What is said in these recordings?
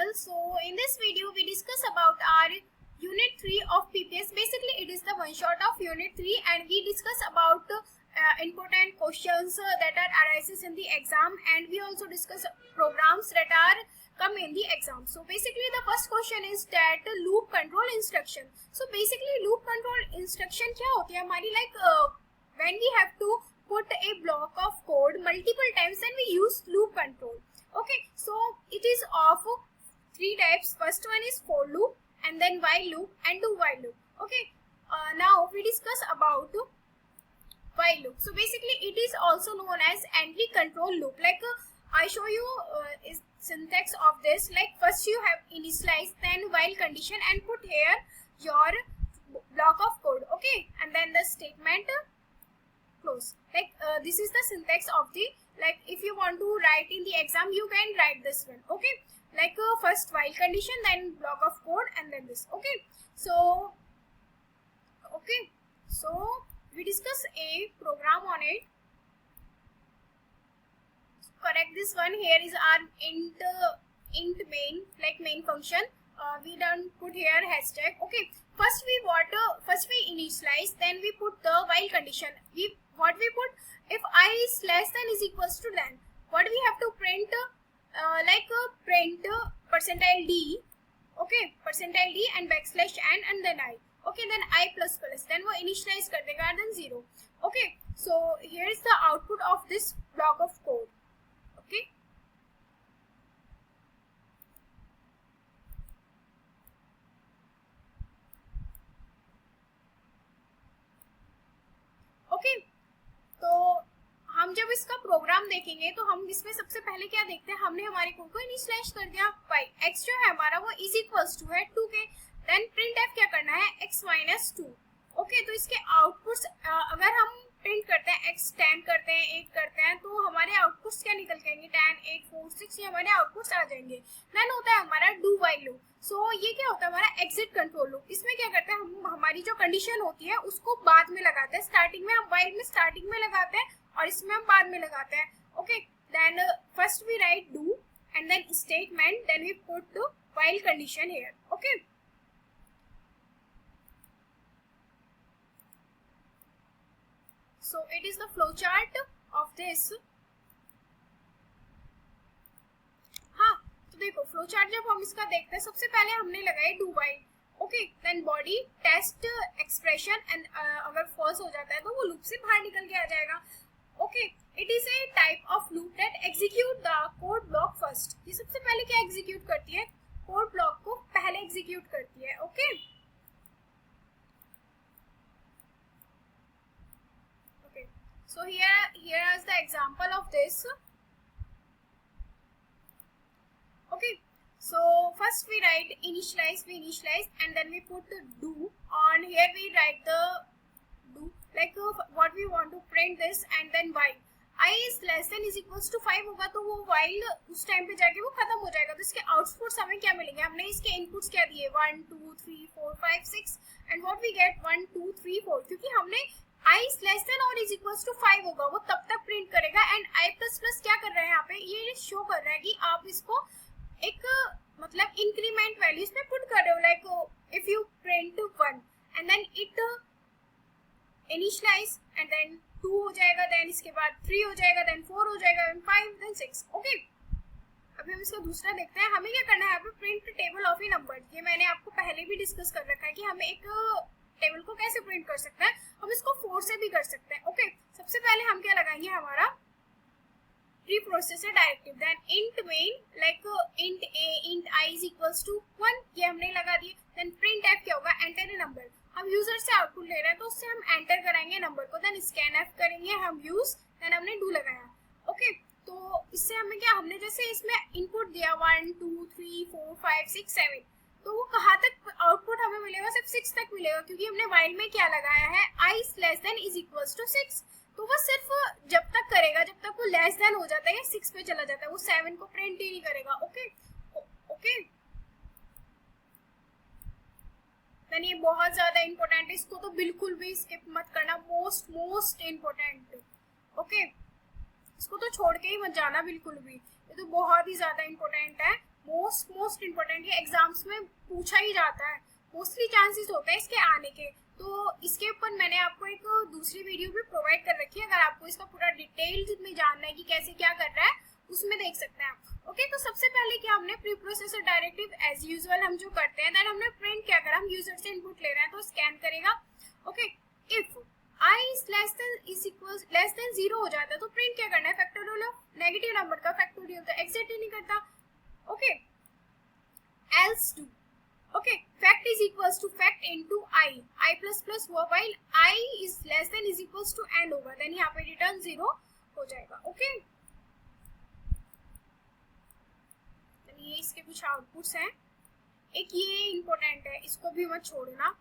channel. So in this video we discuss about our unit 3 of PPS. Basically it is the one shot of unit 3 and we discuss about important questions that are arises in the exam, and we also discuss programs that are come in the exam. So basically the first question is that loop control instruction. So basically loop control instruction क्या होती है हमारी, like when we have to put a block of code multiple times, then we use loop control. Okay, so it is of three types. First one is for loop, and then while loop, and do while loop. Okay, now we discuss about while loop. So basically it is also known as entry control loop. Like I show you is syntax of this. Like first you have initialize, then while condition, and put here your block of code. Okay, and then the statement close. Like this is the syntax of the, like if you want to write in the exam, you can write this one. Okay, like first while condition, then block of code, and then this. Okay, so we discuss a program on it. So correct this one. Here is our int main, like main function. We don't put here hashtag. Okay, first we initialize, then we put the while condition. What we put, if I is less than is equals to then, what we have to print, print percentile d. Okay, percentile d and backslash n and then I. Okay, then I plus plus, then वो initialize कर देगा, then 0. Okay, so here is the output of this block of code. Okay, okay, तो हम जब इसका programme देखेंगे तो हम इसमें सबसे पहले क्या देखते हैं, हमने हमारे कोड को इनिशियलाइज कर दिया. x जो है हमारा वो इज इक्वल्स टू है 2 के, देन प्रिंट एफ क्या करना है, x माइनस 2. ओके, तो इसके आउटपुट्स अगर हम प्रिंट करते हैं x 10 करते हैं 8 करते हैं, तो हमारे आउटपुट्स क्या निकल के आएंगे, 10 8 4 6, ये हमारे आउटपुट्स आ जाएंगे. देन होता है हमारा डू व्हाइल लूप. सो ये क्या होता है हमारा एग्जिट कंट्रोल लूप. इसमें क्या करते हैं हम, हमारी जो कंडीशन होती है उसको बाद में लगाते हैं. स्टार्टिंग में हम व्हाइल में स्टार्टिंग में लगाते हैं और इसमें हम बाद में लगाते हैं. Okay, then first we write do and then statement, then we put while condition here. Okay, so it is the flow chart of this. हाँ, तो देखो फ्लो चार्ट जब हम इसका देखते हैं, सबसे पहले हमने लगाई do while. Okay, then body test expression, and अगर फॉल्स हो जाता है तो वो लूप से बाहर निकल के आ जाएगा. Okay, it is a type of loop that execute the code block first. ये सबसे पहले क्या एग्जीक्यूट करती है, कोड ब्लॉक को पहले एग्जीक्यूट करती है. Okay, so here is the example of this. Okay, so first we write initialize, and then we put do on here. We write the do, like what we want to print this, and then while I is less than is equals to 5 होगा तो वो while उस time पे जाके वो खत्म हो जाएगा. तो इसके आउटपुट्स हमें क्या मिलेंगे, हमने इसके इनपुट्स क्या दिए 1 2 3 4 5 6, एंड व्हाट वी गेट 1 2 3 4, क्योंकि हमने i is less than or is equals to 5 होगा वो तब तक प्रिंट करेगा. एंड i प्लस प्लस क्या कर रहा है यहाँ पे, ये शो कर रहा है कि आप इसको एक मतलब इंक्रीमेंट वैल्यूज में पुट कर रहे हो. Like if you print 1 and then it initialise, and then 2 हो जाएगा, देन इसके बाद 3 हो जाएगा, देन 4 हो जाएगा, देन 5, देन 6. ओके, अभी हम इसका दूसरा देखते हैं. हमें क्या करना है यहाँ पे, print table of A number. ये मैंने आपको पहले भी डिस्कस कर रखा है कि हमें एक टेबल को कैसे प्रिंट कर सकते हैं. हम इसको 4 से भी कर सकते हैं. ओके, सबसे पहले हम क्या लगाएंगे, हमारा preprocessor directive, then int main, like int a int i is equals to 1, ये हमने लगा दिए. देन प्रिंट एफ क्या होगा, एंटर ए नंबर. हम यूजर से आउटपुट ले रहे हैं तो उससे हम एंटर कराएंगे नंबर को. देन स्कैन एफ करेंगे हम यूज, देन हमने डू लगाया. ओके, तो इससे हमें क्या, हमने जैसे इसमें इनपुट दिया 1 2 3 4 5 6 7, तो वो कहाँ तक आउटपुट हमें मिलेगा, सिर्फ 6 तक मिलेगा, क्योंकि हमने व्हाइल में क्या लगाया है, i is less than is equals to 6. तो वो सिर्फ जब तक करेगा जब तक वो लेस देन हो जाता है या 6 पे चला जाता है, वो 7 को प्रिंट ही नहीं करेगा. ओके, देन ये बहुत ज्यादा इंपॉर्टेंट है, इसको तो बिल्कुल भी स्किप मत करना, मोस्ट इंपॉर्टेंट. ओके, इसको तो छोड़ के ही मत जाना बिल्कुल भी, ये तो बहुत ही ज्यादा इंपॉर्टेंट है. मोस्ट इम्पोर्टेंट, ये एग्जाम्स में पूछा ही जाता है, मोस्टली चांसेस होते हैं इसके आने के। तो इसके ऊपर मैंने आपको एक दूसरी वीडियो भी प्रोवाइड कर रखी है, अगर आपको इसका पूरा डिटेल में जानना है कि कैसे क्या कर रहा है उसमें देख सकते हैं आप। ओके, तो सबसे पहले क्या हमने preprocessor directive as usual हम जो करते हैं, देन हमने प्रिंट क्या करा, हम यूजर से इनपुट ले रहे हैं तो स्कैन करेगा। Okay, if i is less than 0 हो जाता है तो प्रिंट क्या करना है, फैक्टोरियल ऑफ नेगेटिव नंबर का फैक्टोरियल, तो एग्जिट ही नहीं करता। Okay, else do, okay, fact is equals to fact into i plus plus हुआ, while i is less than is equals to n होगा, देन यहाँ पे रिटर्न 0 हो जाएगा। ओके, ये इसके कुछ आउटपुट्स हैं। एक ये इम्पोर्टेंट है, इसको भी मत छोड़ना,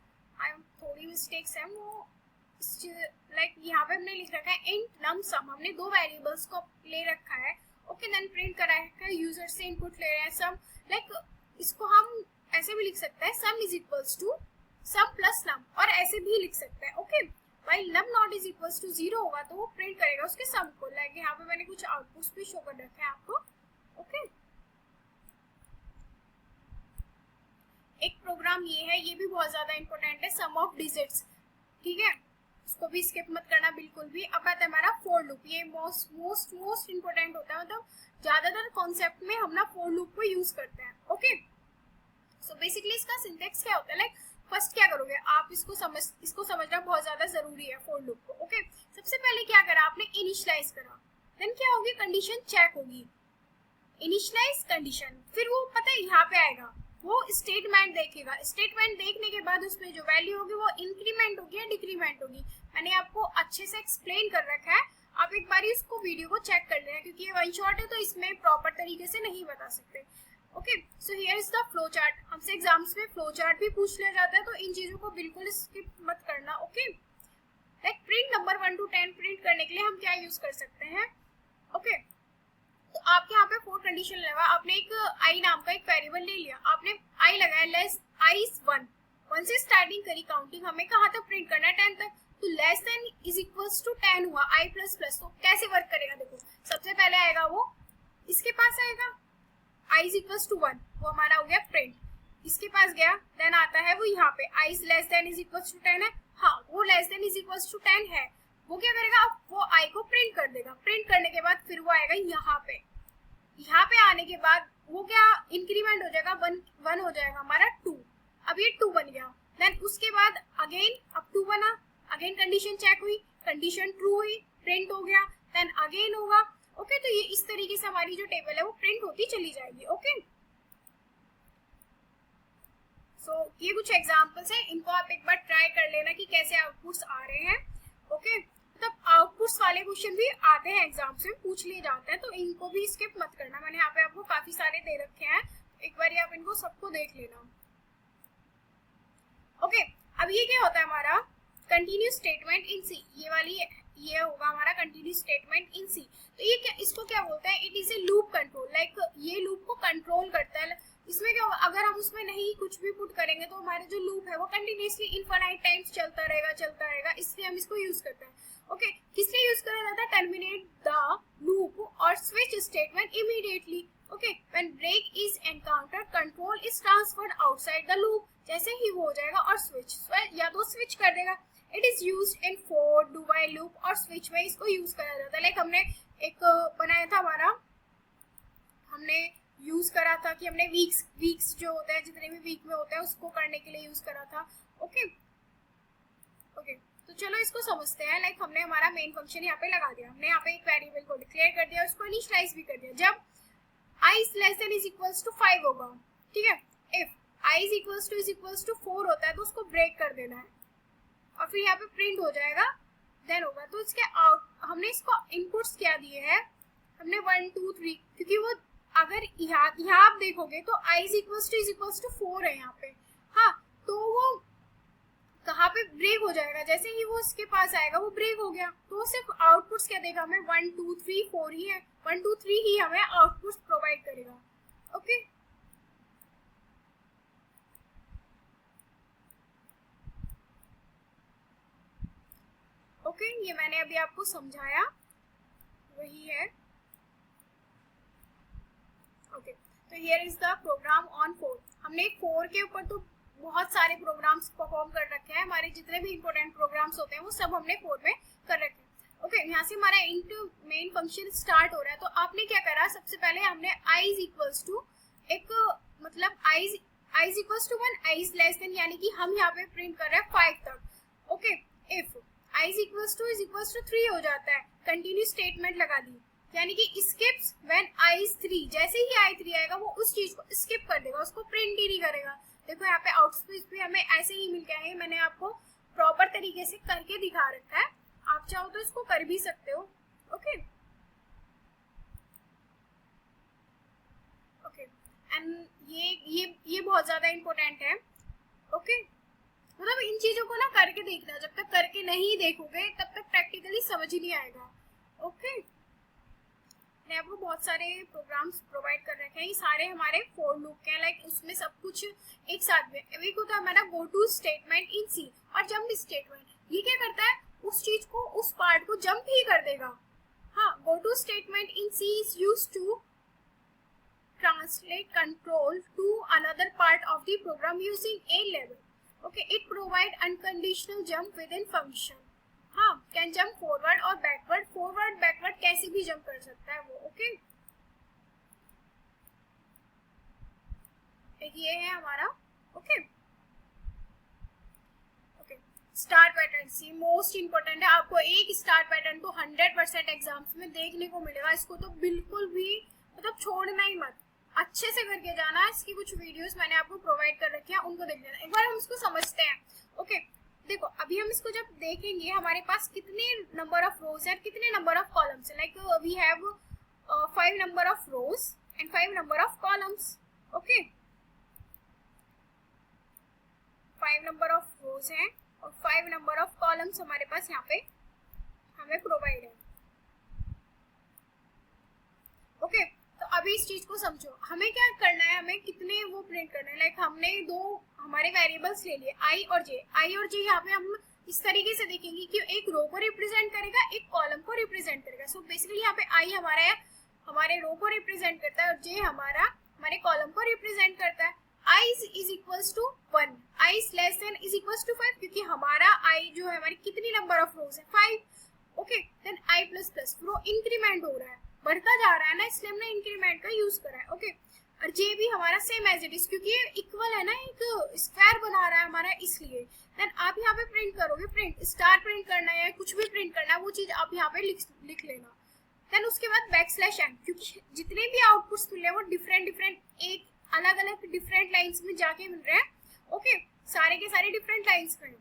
थोड़ी मिस्टेक्स हैं वो, लाइक यहाँ पे हमने लिख रखा है इंट नम सम, हमने दो वेरिएबल्स को ले रखा है। ओके, देन प्रिंट करा है, यूजर से इनपुट ले रहे हैं सम, लाइक इसको हम ऐसे भी लिख सकते हैं sum is equals to sum plus num, और ऐसे भी लिख सकते हैं। Okay, while num not is equals to 0 होगा तो वो प्रिंट करेगा उसके सम को, लाइक यहाँ पे मैंने कुछ आउटपुट्स भी शो कर रखे हैं आपको। ओके, एक प्रोग्राम ये है, ये भी बहुत ज्यादा इंपॉर्टेंट है, सम ऑफ डिजिट्स, ठीक है, इसको भी स्किप मत करना बिल्कुल भी। अब आता है हमारा फॉर लूप, ये मोस्ट इंपोर्टेंट होता है, मतलब ज्यादातर कॉन्सेप्ट में हम ना फॉर लूप को यूज करते हैं। ओके, सो बेसिकली इसका सिंटेक्स क्या होता है, लाइक फर्स्ट क्या करोगे आप, इसको समझना बहुत ज्यादा जरूरी है फॉर लूप को। ओके, सबसे पहले क्या करा आपने, इनिशियलाइज करा, देन क्या होगी, कंडीशन चेक होगी, इनिशियलाइज कंडीशन, फिर वो पता है यहाँ पे आएगा, वो स्टेटमेंट देखेगा, स्टेटमेंट देखने के बाद उसमें जो वैल्यू होगी वो इंक्रीमेंट होगी या डिक्रीमेंट होगी, मैंने आपको अच्छे से एक्सप्लेन कर रखा है, आप एक बार इसको वीडियो को चेक कर लेना, क्योंकि ये वन शॉट है तो इसमें प्रॉपर तरीके से नहीं बता सकते। Okay, so here is the flow chart, हमसे एग्जाम्स में फ्लो चार्ट भी पूछ लिया जाता है, तो इन चीजों को बिल्कुल स्किप मत करना। Okay, like print number 1 to 10 print करने के लिए हम क्या यूज कर सकते हैं। ओके, तो आपके यहाँ पे 4 कंडीशन लगा, आपने एक i नाम का एक वेरिएबल ले लिया, आपने i लगाया, लेस i is 1 से स्टार्टिंग करी काउंटिंग, हमें कहाँ तक प्रिंट करना है, 10 तक, तो less than is equals to 10 हुआ, i प्लस प्लस, तो कैसे वर्क करेगा, देखो सबसे पहले आएगा वो इसके पास आएगा i इज इक्वल्स टू 1, वो हमारा हो गया प्रिंट, इसके पास गया, देन आता है वो यहाँ पे i is less than is equals to 10 है, हाँ वो less than is equals to 10 है, वो क्या करेगा, वो i को प्रिंट कर देगा, प्रिंट करने के बाद फिर वो आएगा यहाँ पे आने के बाद वो क्या इंक्रीमेंट हो जाएगा, 1 हो जाएगा हमारा 2, अब ये 2 बन गया, देन उसके बाद अगेन अब 2 बना, अगेन कंडीशन चेक हुई, कंडीशन ट्रू हुई, प्रिंट हो गया, देन अगेन होगा। ओके, तो ये इस तरीके से हमारी जो टेबल है वो प्रिंट होती चली जाएगी। ओके, सो ये कुछ एग्जांपल्स हैं, इनको आप एक बार ट्राई कर लेना कि कैसे आउटपुट्स आ रहे हैं। ओके, तब आउटपुट्स वाले क्वेश्चन भी आते हैं एग्जाम्स में, पूछ लिए जाते हैं, तो इनको भी स्किप मत करना, मैंने यहाँ पे आपको काफी सारे दे रखे हैं, एक बार आप इनको सबको देख लेना। ओके, अब ये क्या होता है हमारा कंटिन्यू स्टेटमेंट इन सी, ये होगा हमारा कंटिन्यू स्टेटमेंट इन सी, तो ये क्या, इसको क्या बोलते हैं, it is a loop control, like ये लूप को कंट्रोल करता है, इसमें क्या होगा, अगर हम उसमें नहीं कुछ भी पुट करेंगे तो हमारा जो लूप है वो कंटिन्यूसली इनफाइनाइट टाइम्स चलता रहेगा, इसलिए हम इसको यूज करते हैं। ओके, किस लिए यूज करा जाता है, टर्मिनेट द लूप और switch statement immediately. Okay, when break is encountered control is transferred outside the loop, जैसे ही वो हो जाएगा और स्विच या तो स्विच कर देगा, it is used in for do while loop और स्विच में इसको यूज करा जाता है, लाइक हमने एक बनाया था हमारा, हमने यूज करा था कि हमने वीक्स जो होता है, जितने भी वीक में होता है उसको करने के लिए यूज करा था। ओके, तो चलो इसको समझते हैं, लाइक हमने हमारा मेन फंक्शन यहाँ पे लगा दिया, हमने यहाँ पे एक वेरिएबल को डिक्लेयर कर दिया, उसको इनिशियलाइज भी कर दिया, जब i is less than is equals to 5 होगा, ठीक है, if i is equals to 4 होता है तो उसको ब्रेक कर देना है, और फिर यहाँ पे प्रिंट हो जाएगा, देन होगा, तो इसके हमने इसको इनपुट्स क्या दिए हैं, हमने 1 2 3, क्योंकि वो अगर यहाँ आप देखोगे तो i is equals to 4 है यहाँ पे, हाँ, तो वो कहाँ पे ब्रेक हो जाएगा, जैसे ही वो इसके पास आएगा वो ब्रेक हो गया, तो वो सिर्फ आउटपुट्स क्या देगा हमें, 1 2 3 4 ही है, 1 2 3 ही हमें आउटपुट्स प्रोवाइड करेगा। ओके, ओके, ये मैंने अभी आपको समझाया वही है। ओके, तो here is the program on 4। हमने 4 के ऊपर तो बहुत सारे प्रोग्राम्स परफॉर्म कर रखे हैं, हमारे जितने भी इंपॉर्टेंट प्रोग्राम्स होते हैं वो सब हमने 4 में कर रखे हैं। ओके, यहाँ से हमारा इंट मेन फंक्शन स्टार्ट हो रहा है। तो आपने क्या करा, सबसे पहले हमने i इज इक्वल्स टू एक मतलब i is equals to 1, i is less than, यानी कि हम यहाँ पे प्रिंट कर रहे हैं 5 तक। Okay, if i is equals to 3 हो जाता है, कंटिन्यू स्टेटमेंट लगा दी, यानी कि स्किप्स व्हेन i इज 3, जैसे ही i 3 आएगा वो उस चीज को स्किप कर देगा, उसको प्रिंट ही नहीं करेगा। देखो यहाँ पे आउटपुट भी हमें ऐसे ही मिल गया है, मैंने आपको प्रॉपर तरीके से करके दिखा रखा है, आप चाहो तो इसको कर भी सकते हो। ओके ओके, एंड ये बहुत ज्यादा इम्पोर्टेंट है। ओके, मतलब इन चीजों को ना करके देखना, जब तक करके नहीं देखोगे तब तक प्रैक्टिकली समझ ही नहीं आएगा। ओके, मैंने आपको बहुत सारे प्रोग्राम्स प्रोवाइड कर रखे हैं, ये सारे हमारे फॉर लूप के हैं, लाइक उसमें सब कुछ एक साथ में। एक होता है हमारा गो टू स्टेटमेंट इन सी और जंप स्टेटमेंट, ये क्या करता है, उस चीज को, उस पार्ट को जंप ही कर देगा। हाँ, go to statement in C is used to translate control to another part of the program using a level. Okay, it provide unconditional jump within function. हाँ, can jump forward और backward कैसे भी jump कर सकता है वो। Okay, ये है हमारा। ओके ओके, स्टार पैटर्न सी मोस्ट इंपोर्टेंट है, आपको एक स्टार पैटर्न तो 100% एग्जाम्स में देखने को मिलेगा, इसको तो बिल्कुल भी मतलब छोड़ना ही मत, अच्छे से करके जाना। इसकी कुछ वीडियोस मैंने आपको प्रोवाइड कर रखी है, उनको देख लेना। एक बार हम इसको समझते हैं। ओके, देखो अभी हम इसको जब देखेंगे हमारे पास कितने नंबर ऑफ रोज है, कितने नंबर ऑफ कॉलम्स है, like we have 5 number of rows and 5 number of columns. Okay, 5 number of rows है और 5 नंबर ऑफ कॉलम्स हमारे पास यहाँ पे हमें प्रोवाइड है। ओके, तो अभी इस चीज को समझो, हमें क्या करना है, हमें कितने वो प्रिंट करना है। लाइक हमने दो हमारे वेरिएबल्स ले लिए i और j। यहाँ पे हम इस तरीके से देखेंगे कि एक रो को रिप्रेजेंट करेगा, एक कॉलम को रिप्रेजेंट करेगा। सो बेसिकली यहाँ पे i हमारा है, हमारे रो को रिप्रेजेंट करता है और j हमारा हमारे कॉलम को रिप्रेजेंट करता है। i is equals to 1, i is less than is equals to 5, क्योंकि हमारा i जो है हमारी कितनी नंबर ऑफ रोज है 5। Okay, then i plus plus row increment हो रहा है, बढ़ता जा रहा है ना, इसलिए हमने इंक्रीमेंट का यूज करा है। ओके, और जे भी हमारा सेम एज इट इज, क्योंकि ये इक्वल है ना, एक स्क्वायर बना रहा है हमारा, इसलिए। देन आप यहाँ पे प्रिंट करोगे, प्रिंट स्टार प्रिंट करना है, कुछ भी प्रिंट करना है, वो चीज आप यहाँ पे लिख लेना। देन उसके बाद \n, क्योंकि जितने भी आउटपुट्स मिले वो डिफरेंट एक अलग अलग डिफरेंट लाइन्स में जाके मिल रहे हैं। ओके, सारे के सारे डिफरेंट लाइन्स में।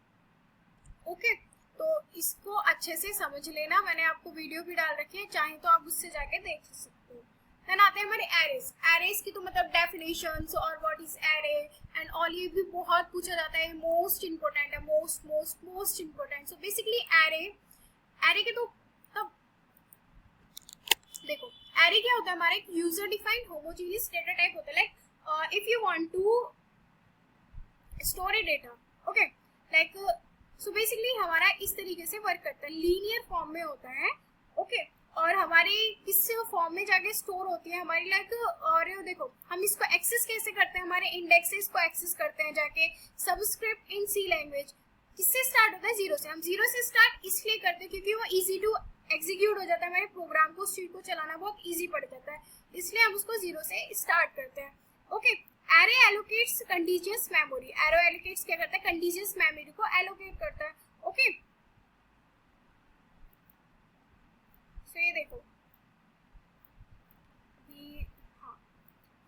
ओके, तो इसको अच्छे से समझ लेना, मैंने आपको वीडियो भी डाल रखी है, चाहे तो आप उससे जाके देख सकते हो। देन आते हैं हमारे एरेज। एरेज की तो मतलब डेफिनेशंस और what is array and all, ये भी बहुत पूछा जाता है, मोस्ट इंपोर्टेंट है, most important. So basically array के तो तब देखो, एरे क्या होता है, हमारा एक user defined homogeneous data type होता है। Like if you want to store a data, okay, like so basically हमारा इस तरीके से वर्क करता है, लीनियर फॉर्म में होता है। ओके, और हमारी किस फॉर्म में जाके स्टोर होती है हमारी, लाइक और देखो हम इसको एक्सेस कैसे करते हैं, हमारे इंडेक्सेस को एक्सेस करते हैं जाके सबस्क्रिप्ट इन सी लैंग्वेज। किससे स्टार्ट होता है, 0 से। हम 0 से स्टार्ट इसलिए करते हैं क्योंकि वो इजी टू एग्जीक्यूट हो जाता है, हमारे प्रोग्राम को, स्ट्रीट को चलाना बहुत इजी पड़ जाता है, इसलिए हम उसको 0 से स्टार्ट करते हैं। Okay, array allocates contiguous memory. Arrow allocates क्या करता है, कंटीजियस मेमोरी को एलोकेट करता है। ओके, तो ये देखो हाँ,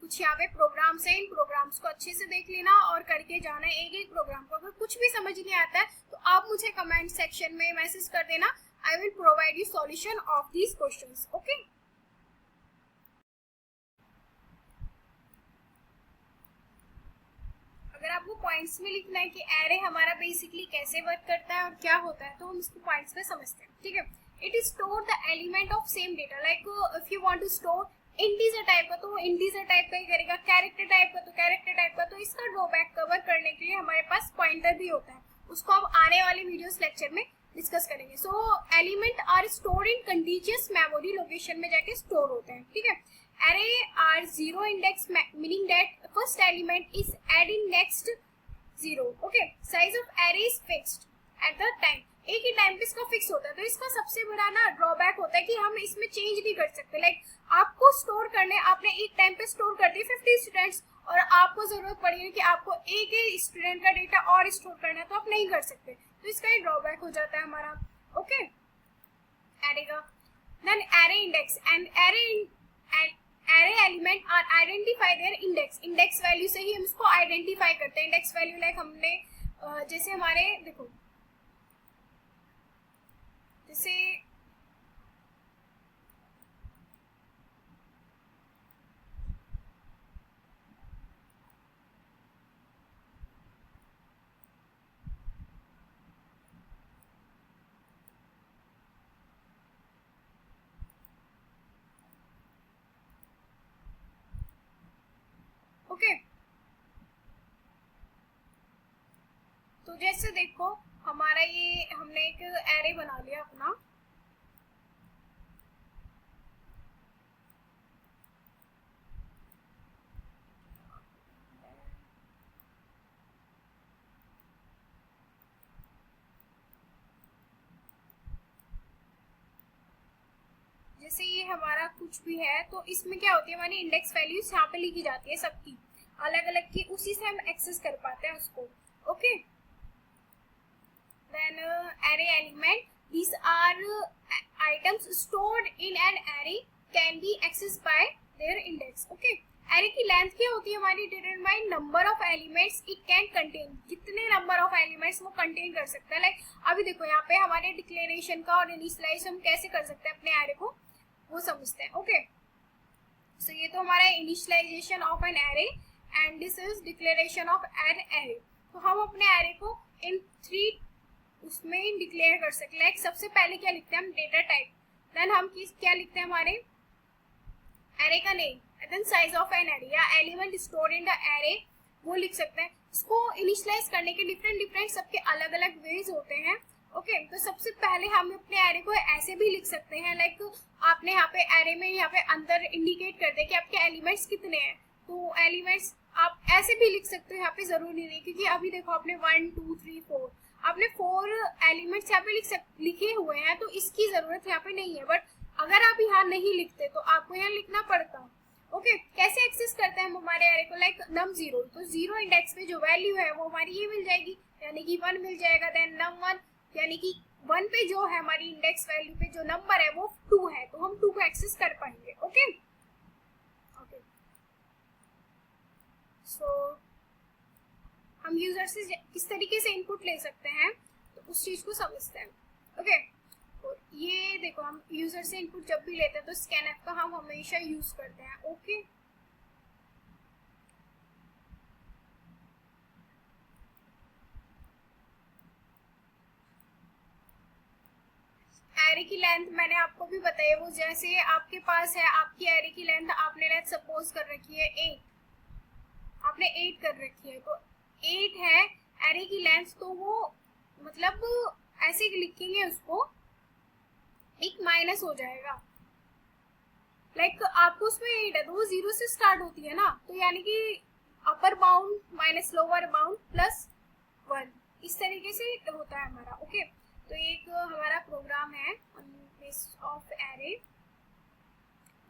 कुछ यहाँ पे प्रोग्राम्स हैं, इन प्रोग्राम्स को अच्छे से देख लेना और करके जाना है एक एक प्रोग्राम को। अगर कुछ भी समझ नहीं आता है तो आप मुझे कमेंट सेक्शन में मैसेज कर देना, I will provide you solution of these questions. Okay, अगर आपको पॉइंट्स में लिखना है कि एरे हमारा बेसिकली कैसे वर्क करता है और क्या होता है, तो हम इसको पॉइंट्स में समझते हैं। ठीक है, it is store the element of same data. Like if you want to store integer type का तो इंटीजर टाइप का ही करेगा, कैरेक्टर टाइप का तो कैरेक्टर टाइप का। तो इसका ड्रॉबैक कवर करने के लिए हमारे पास पॉइंटर भी होता है, उसको अब आने वाले वीडियोस लेक्चर में डिस्कस करेंगे। So element are stored in contiguous memory location में जाके स्टोर होते हैं। ठीक है, array are zero index, meaning that first element is add in next zero. Okay, size of array is fixed at the time. एक ही time पे इसका fix होता है, तो इसका सबसे बड़ा ना ड्रॉबैक होता है कि हम इसमें चेंज नहीं कर सकते. लाइक आपको स्टोर करने, आपने एक टाइम पे स्टोर कर दिए 50 स्टूडेंट्स और आपको जरूरत पड़ी कि आपको एक ही स्टूडेंट का डेटा और स्टोर करना है, तो आप नहीं कर सकते. तो इसका एक ड्रॉबैक हो जाता है हमारा. ओके, एरे का. Then array index and array element are identify their index. Index value से ही हम इसको आइडेंटिफाई करते हैं. इंडेक्स वैल्यू लाइक हमने जैसे हमारे देखो, जैसे ओके, तो जैसे देखो हमारा ये हमने एक एरे बना लिया अपना. जैसे ये हमारा कुछ भी है, तो इसमें क्या होती है, हमारी इंडेक्स वैल्यूज यहाँ पे लिखी जाती है सबकी अलग अलग की, उसी से हम एक्सेस कर पाते हैं उसको. Okay, then array element, these are items stored in an array can be accessed by their index. Okay, array की लेंथ क्या होती है हमारी, determined by number of elements it can contain. कितने नंबर ऑफ एलिमेंट्स वो contain कर सकता है. लाइक अभी देखो यहाँ पे हमारे डिक्लेरेशन का और इनिशियलाइज हम कैसे कर सकते हैं अपने एरे को, वो समझते हैं. ओके, सो ये तो हमारा initialisation of an array and this is declaration of an array. तो हम अपने एरे को इन 3 उसमें डिक्लेयर कर सकते हैं. लाइक सबसे पहले क्या लिखते हैं हम, डेटा टाइप. देन हम क्या लिखते हैं, हमारे एरे का name. Then size of an array या element stored in the array, वो लिख सकते हैं. इसको इनिशियलाइज करने के डिफरेंट सबके अलग अलग वेज होते हैं. ओके, तो सबसे पहले हम अपने एरे को ऐसे भी लिख सकते हैं. लाइक आपने यहाँ पे एरे में यहाँ पे अंदर इंडिकेट कर दे कि आपके एलिमेंट्स कितने हैं, तो एलिमेंट्स आप ऐसे भी लिख सकते हो. यहाँ पे जरूरी नहीं, क्योंकि अभी देखो आपने 1 2 3 4 आपने 4 एलिमेंट्स यहाँ पे लिखे हुए हैं, तो इसकी जरूरत यहाँ पे नहीं है. बट अगर आप यहाँ नहीं लिखते तो आपको यहाँ लिखना पड़ता. ओके, कैसे एक्सेस करते हैं हम हमारे एरे को, लाइक num 0, तो 0 इंडेक्स पे जो वैल्यू है वो हमारी ये मिल जाएगी, यानी कि 1 मिल जाएगा. देन num 1, यानी कि 1 पे जो है हमारी इंडेक्स वैल्यू पे जो नंबर है वो 2 है, तो हम 2 को एक्सेस कर पाएंगे. ओके, ओके, सो हम यूजर से किस तरीके से इनपुट ले सकते हैं, तो उस चीज को समझते हैं. ओके, तो ये देखो हम यूजर से इनपुट जब भी लेते हैं तो स्कैनफ का हम हमेशा यूज करते हैं. ओके, एरे की लेंथ मैंने आपको भी बताई, वो जैसे आपके पास है आपकी एरे की लेंथ, आपने लेट सपोज कर रखी है 8, आपने 8 कर रखी है, तो 8 है एरे की लेंथ, तो वो मतलब ऐसे लिखेंगे उसको, एक माइनस हो जाएगा. लाइक आपको उसमें 8 है तो वो 0 से स्टार्ट होती है ना, तो यानी कि upper bound minus lower bound plus 1, इस तरीके से होता है हमारा. ओके, तो एक हमारा प्रोग्राम है ऑफ एरे.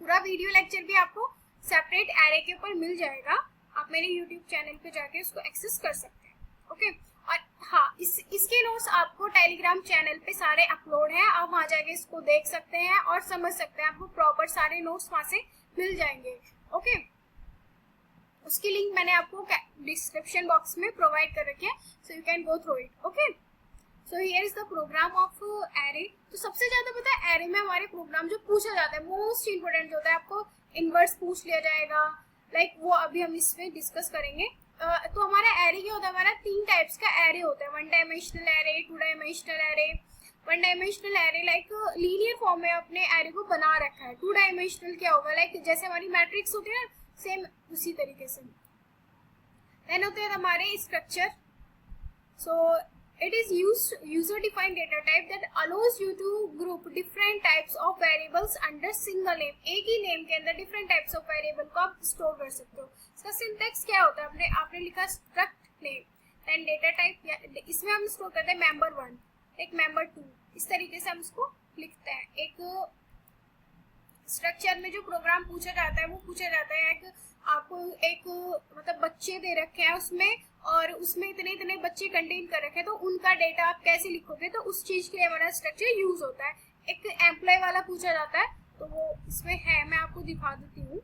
पूरा वीडियो लेक्चर भी आपको सेपरेट एरे के ऊपर मिल जाएगा, आप मेरे यूट्यूब चैनल पे जाके उसको एक्सेस कर सकते हैं. ओके, और हाँ, इसके नोट्स आपको टेलीग्राम चैनल पे सारे अपलोड हैं, आप वहाँ जाके इसको देख सकते हैं और समझ सकते हैं. आपको प्रॉपर सारे नोट्स वहाँ से मिल जाएंगे. ओके, उसकी लिंक मैंने आपको डिस्क्रिप्शन बॉक्स में प्रोवाइड कर रखी है, so you can go through it. Okay, so here is the program of array. तो सबसे ज्यादा पता है एरे में हमारे प्रोग्राम जो पूछा जाता है, मोस्ट इंपोर्टेंट जो होता है, आपको इनवर्स पूछ लिया जाएगा. लाइक वो अभी हम इसमें डिस्कस करेंगे. तो हमारा एरे क्या होता है, हमारा 3 टाइप्स का एरे होता है. 1 dimensional array, 2 dimensional array. 1 dimensional array like linear form में अपने एरे को बना रखा है. 2 डायमेंशनल क्या होगा, लाइक जैसे हमारी मैट्रिक्स होती है ना, सेम उसी तरीके से. देन होते हैं हमारे structure. So It is user-defined data type that allows you to group different types of variables under single name. एक ही नेम के अंदर different types of variable को आप स्टोर कर सकते हो. इसका सिंटैक्स क्या होता है? आपने लिखा struct name, then data type. इसमें हम स्टोर करते हैं member 1, एक member 2. इस तरीके से हम इसको लिखते हैं. एक स्ट्रक्चर में जो प्रोग्राम पूछा जाता है वो पूछा जाता है आपको एक मतलब बच्चे दे रखे हैं उसमें, और उसमें इतने इतने बच्चे कंटेन कर रखे हैं, तो उनका डेटा आप कैसे लिखोगे, तो उस चीज के लिए हमारा स्ट्रक्चर यूज होता है. एक एम्प्लॉय वाला पूछा जाता है तो वो इसमें है, मैं आपको दिखा देती हूँ.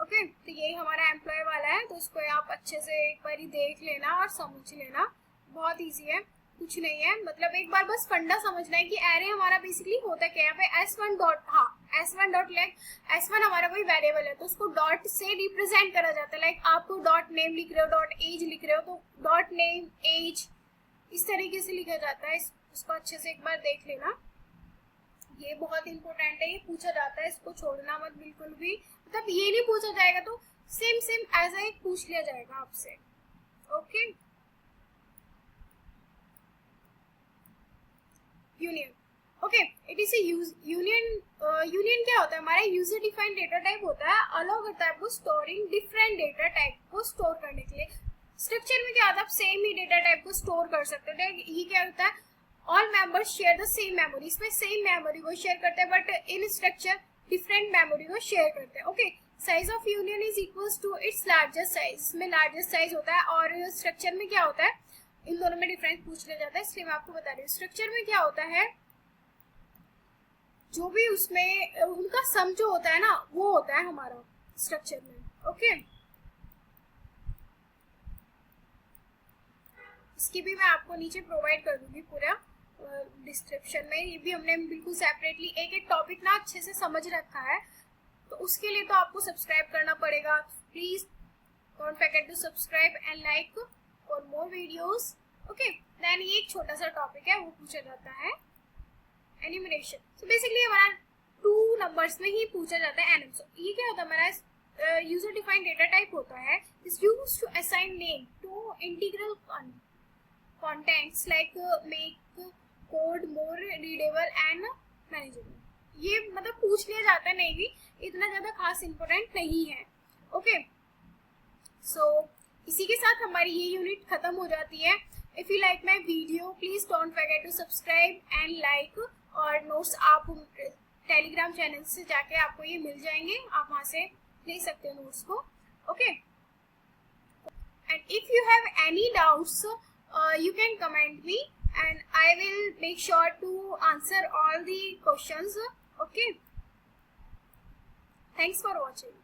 ओके, तो यही हमारा एम्प्लॉय वाला है, तो इसको आप अच्छे से एक बार ही देख लेना और समझ लेना. बहुत ईजी है, कुछ नहीं है. मतलब एक बार बस फंडा समझना है कि एरे हमारा बेसिकली होता क्या है. यहाँ पे s1 डॉट, हाँ s1 डॉट लाइक s1 हमारा कोई वेरिएबल है तो उसको डॉट से रिप्रेजेंट करा जाता है. लाइक आप तो डॉट नेम लिख रहे हो, डॉट एज लिख रहे हो, तो डॉट नेम एज इस तरीके से लिखा जाता है. इसको अच्छे से एक बार देख लेना, ये बहुत इंपॉर्टेंट है, ये पूछा जाता है, इसको छोड़ना मत बिल्कुल भी. मतलब ये नहीं पूछा जाएगा तो सेम एज एक पूछ लिया जाएगा आपसे. Okay, union. Okay, it is union क्या होता है? हमारा यूजर डिफाइंड डेटा टाइप होता है, अलाउ करता है आपको स्टोरिंग डिफरेंट डेटा टाइप को स्टोर करने के लिए. स्ट्रक्चर में क्या होता है? आप सेम ही डेटा टाइप को स्टोर कर सकते हो. ये क्या होता है? All members share the same memory. इसमें सेम मेमोरी को शेयर करते हैं, but in structure different memory को शेयर करते हैं. Okay, size of union is equals to its largest size. इसमें लार्जेस्ट साइज होता है, और स्ट्रक्चर में क्या होता है? इन दोनों में डिफरेंस पूछ लिया जाता है, इसलिए मैं आपको बता रही हूँ. स्ट्रक्चर में क्या होता है? जो भी उसमें उनका सम जो होता है ना, वो होता है हमारा स्ट्रक्चर में. ओके, इसकी भी मैं आपको नीचे प्रोवाइड कर दूंगी पूरा डिस्क्रिप्शन में. ये भी हमने बिल्कुल सेपरेटली एक एक टॉपिक ना अच्छे से समझ रखा है, तो उसके लिए तो आपको सब्सक्राइब करना पड़ेगा. Please don't forget to subscribe and like for more videos. Okay, then ये एक छोटा सा टॉपिक है, वो पूछा जाता है एनिमेशन. सो बेसिकली हमारा 2 नंबर्स में ही पूछा जाता है एनएम. सो ये क्या होता है? हमारा यूजर डिफाइंड डेटा टाइप होता है, is used to assign name to integral contents like make code more readable and manageable. ये मतलब पूछ लिया जाता है, नहीं भी इतना ज्यादा खास इंपॉर्टेंट नहीं है. ओके, सो इसी के साथ हमारी ये यूनिट खत्म हो जाती है. If you like my video please don't forget to subscribe and like. और नोट्स आप टेलीग्राम चैनल से जाके आपको ये मिल जाएंगे, आप वहाँ से ले सकते हो नोट्स को. Okay, and if you have any doubts you can comment me and I will make sure to answer all the questions. Okay, thanks for watching.